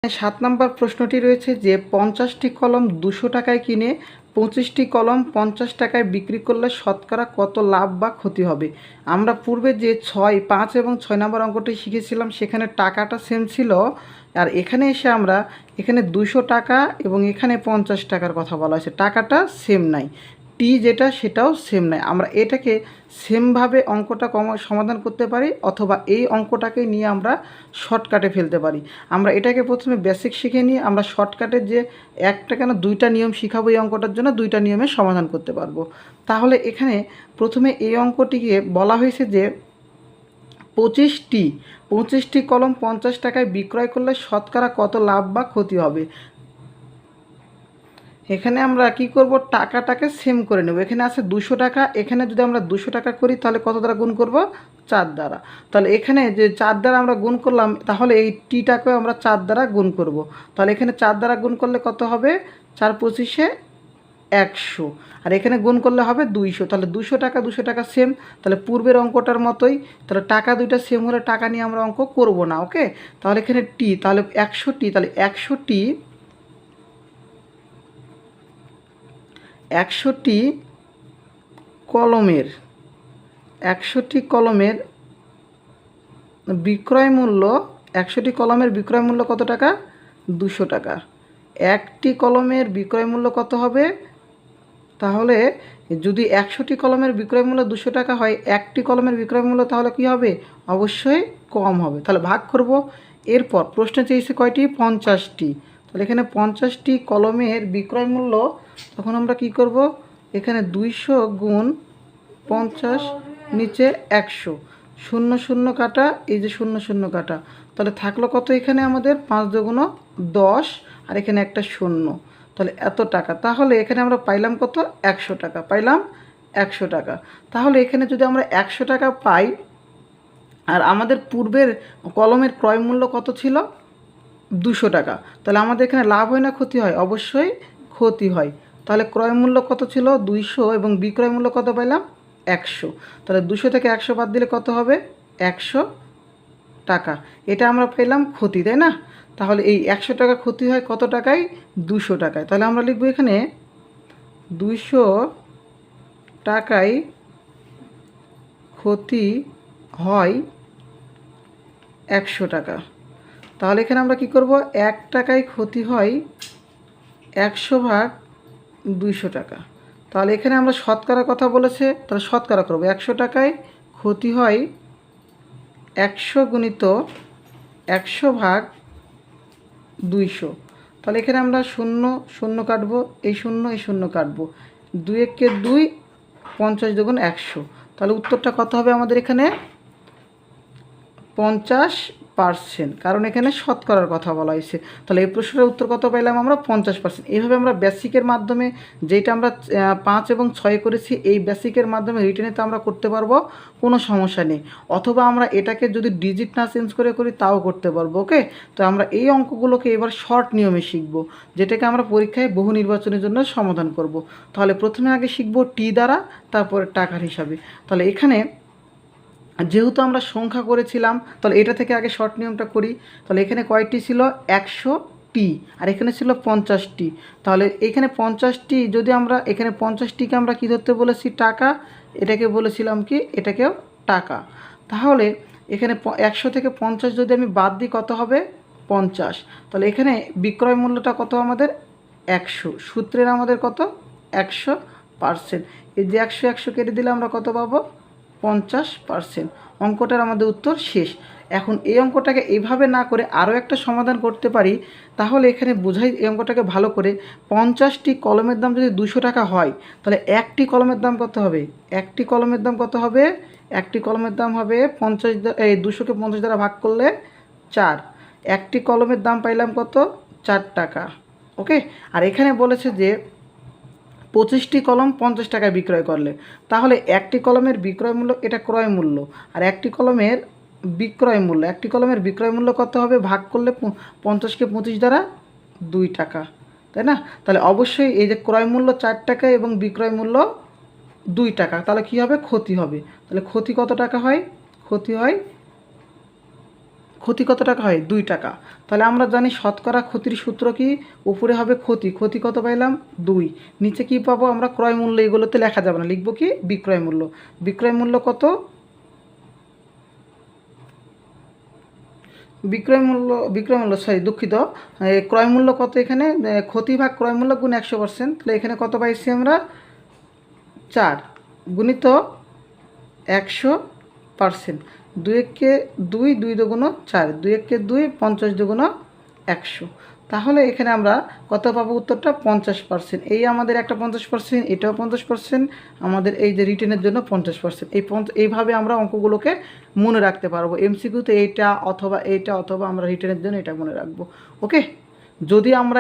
৭ নম্বর প্রশ্নটি রয়েছে যে ৫০টি কলম ২০০ টাকায় কিনে ২৫টি কলম ৫০ টাকায় বিক্রি করলে শতকরা কত লাভ বা ক্ষতি হবে। আমরা পূর্বে যে ৬, ৫ এবং ৬ নম্বর অঙ্কটি শিখেছিলাম সেখানে টাকাটা সেম ছিল, আর এখানে এসে আমরা এখানে ২০০ টাকা এবং এখানে ৫০ টাকার কথা বলা হয়েছে, টাকাটা সেম নাই, টি যেটা সেটাও সেম নাই। আমরা এটাকে সেমভাবে অঙ্কটা সমাধান করতে পারি, অথবা এই অঙ্কটাকে নিয়ে আমরা শর্টকাটে ফেলতে পারি। আমরা এটাকে প্রথমে বেসিক শিখে নিয়ে আমরা শর্টকাটের যে একটা কেন দুইটা নিয়ম শিখাবো এই অঙ্কটার জন্য, দুইটা নিয়মের সমাধান করতে পারবো। তাহলে এখানে প্রথমে এই অঙ্কটিকে বলা হয়েছে যে ২৫টি কলম ৫০ টাকায় বিক্রয় করলে শতকরা কত লাভ বা ক্ষতি হবে। এখানে আমরা কি করব, টাকাটাকে সেম করে নেব। এখানে আছে ২০০ টাকা, এখানে যদি আমরা ২০০ টাকা করি তাহলে কত দ্বারা গুণ করব, ৪ দ্বারা। তাহলে এখানে যে ৪ দ্বারা আমরা গুণ করলাম, তাহলে এই টিটাকেও আমরা ৪ দ্বারা গুণ করব। তাহলে এখানে ৪ দ্বারা গুণ করলে কত হবে, ৪ পঁচিশে ১০০, আর এখানে গুণ করলে হবে ২০০। তাহলে ২০০ টাকা সেম, তাহলে পূর্বের অঙ্কটার মতোই। তাহলে টাকা দুইটা সেম হলে টাকা নিয়ে আমরা অঙ্ক করব না, ওকে। তাহলে এখানে টি, তাহলে ১০০টি, তাহলে ১০০টি কলমের ১০০টি কলমের বিক্রয় মূল্য, ১০০টি কলমের বিক্রয় মূল্য কত টাকা, ২০০ টাকা। একটি কলমের বিক্রয় মূল্য কত হবে, তাহলে যদি ১০০টি কলমের বিক্রয় মূল্য ২০০ টাকা হয়, একটি কলমের বিক্রয় মূল্য তাহলে কী হবে, অবশ্যই কম হবে। তাহলে ভাগ করব। এরপর প্রশ্নে চেয়েছে কয়টি, ৫০টি। তাহলে এখানে ৫০টি কলমের বিক্রয় মূল্য, তখন আমরা কি করব, এখানে ২০০ গুণ ৫০, নিচে ১০০, ০ কাটা, এই যে ০ কাটা, তাহলে থাকলো কত, এখানে আমাদের ৫ দুগুণ ১০, আর এখানে একটা ০, তাহলে এত টাকা। তাহলে এখানে আমরা পাইলাম কত, ১০০ টাকা, পাইলাম ১০০ টাকা। তাহলে এখানে যদি আমরা ১০০ টাকা পাই, আর আমাদের পূর্বের কলমের ক্রয় মূল্য কত ছিল, ২০০ টাকা, তাহলে আমাদের এখানে লাভ হয় না ক্ষতি হয়, অবশ্যই ক্ষতি হয়। তাহলে ক্রয় মূল্য কত ছিল, ২০০, এবং বিক্রয় মূল্য কত পাইলাম, ১০০। তাহলে ২০০ থেকে ১০০ বাদ দিলে কত হবে, ১০০ টাকা। এটা আমরা পেলাম ক্ষতি, তাই না। তাহলে এই ১০০ টাকা ক্ষতি হয় কত টাকায়, ২০০ টাকায়। তাহলে আমরা লিখব এখানে ২০০ টাকায় ক্ষতি হয় ১০০ টাকা। তাহলে এখানে আমরা কি করব, ১ টাকায় ক্ষতি হয় ১০০ ভাগ ২০০ টাকা। তাহলে এখানে আমরা শতকরা কথা বলেছে, তাহলে শতকরা করব। ১০০ টাকায় ক্ষতি হয় ১০০ গুণিত ১০০ ভাগ ২০০। তাহলে এখানে আমরা ০ কাটবো, এই ০ কাটবো, ২ একে ২, ৫০ দুগুণ ১০০। তাহলে উত্তরটা কত হবে আমাদের এখানে, ৫০%, কারণ এখানে শতকরার কথা বলা হয়েছে। তাহলে এই প্রশ্নের উত্তর কত পাইলাম আমরা, ৫০%। এইভাবে আমরা বেসিকের মাধ্যমে, যেটা আমরা ৫ এবং ৬ করেছি, এই বেসিকের মাধ্যমে রিটেনেতে আমরা করতে পারবো, কোনো সমস্যা নেই। অথবা আমরা এটাকে যদি ডিজিট না চেঞ্জ করে করি তাও করতে পারবো, ওকে। তো আমরা এই অঙ্কগুলোকে এবার শর্ট নিয়মে শিখব, যেটাকে আমরা পরীক্ষায় বহু নির্বাচনের জন্য সমাধান করব। তাহলে প্রথমে আগে শিখব টি দ্বারা, তারপরে টাকার হিসাবে। তাহলে এখানে যেহেতু আমরা সংখ্যা করেছিলাম, তাহলে এটা থেকে আগে শর্ট নিয়মটা করি। তাহলে এখানে কয়টি ছিল, ১০০টি, আর এখানে ছিল ৫০টি। তাহলে এখানে ৫০টি, যদি আমরা এখানে ৫০টিকে আমরা কী ধরতে বলেছি, টাকা, এটাকে বলেছিলাম কি, এটাকেও টাকা। তাহলে এখানে ১০০ থেকে ৫০ যদি আমি বাদ দিই কত হবে, ৫০। তাহলে এখানে বিক্রয় মূল্যটা কত আমাদের, ১০০, সূত্রের আমাদের কত, ১০০%। এই যে ১০০ কেটে দিলে আমরা কত পাবো, ৫০%। অঙ্কটার আমাদের উত্তর শেষ। এখন এই অঙ্কটাকে এইভাবে না করে আরও একটা সমাধান করতে পারি। তাহলে এখানে বোঝাই এই অঙ্কটাকে ভালো করে, ৫০টি কলমের দাম যদি ২০০ টাকা হয়, তাহলে একটি কলমের দাম কত হবে, একটি কলমের দাম কত হবে, একটি কলমের দাম হবে ২০০কে ৫০ দ্বারা ভাগ করলে ৪, একটি কলমের দাম পাইলাম কত, ৪ টাকা, ওকে। আর এখানে বলেছে যে ২৫টি কলম ৫০ টাকায় বিক্রয় করলে, তাহলে একটি কলমের বিক্রয় মূল্য, এটা ক্রয় মূল্য, আর একটি কলমের বিক্রয় মূল্য, একটি কলমের বিক্রয় মূল্য কত হবে, ভাগ করলে ৫০কে ২৫ দ্বারা ২ টাকা, তাই না। তাহলে অবশ্যই এই যে ক্রয় মূল্য ৪ টাকা এবং বিক্রয় মূল্য ২ টাকা, তাহলে কী হবে, ক্ষতি হবে। তাহলে ক্ষতি কত টাকা হয়, ক্ষতি হয় ক্ষতি কত টাকা হয় 2 টাকা। তাহলে আমরা জানি শতকরা ক্ষতির সূত্র কি, উপরে হবে ক্ষতি, ক্ষতি কত পাইলাম 2, নিচে কি পাবো আমরা ক্রয় মূল্য, এগুলোতে লেখা যাবে না, লিখবো কি বিক্রয় মূল্য। বিক্রয় মূল্য কত, বিক্রয় মূল্য সরি দুঃখিত, ক্রয় মূল্য কত এখানে, ক্ষতি ভাগ ক্রয় মূল্য গুণ 100%, তাহলে এখানে কত পাইছি আমরা 4 গুণিত 100%, 2 একে 2, 2 দুগুণ 4, 2 একে 2, 50 দুগুণ 100। তাহলে এখানে আমরা কত পাবো উত্তরটা 50%। এই আমাদের একটা 50%, এটাও 50%, আমাদের এই যে রিটেনের জন্য 50%। এইভাবে আমরা অঙ্কগুলোকে মনে রাখতে পারবো। এমসিকিউতে এইটা অথবা এইটা, অথবা আমরা রিটেনের জন্য এটা মনে রাখবো। ওকে, যদি আমরা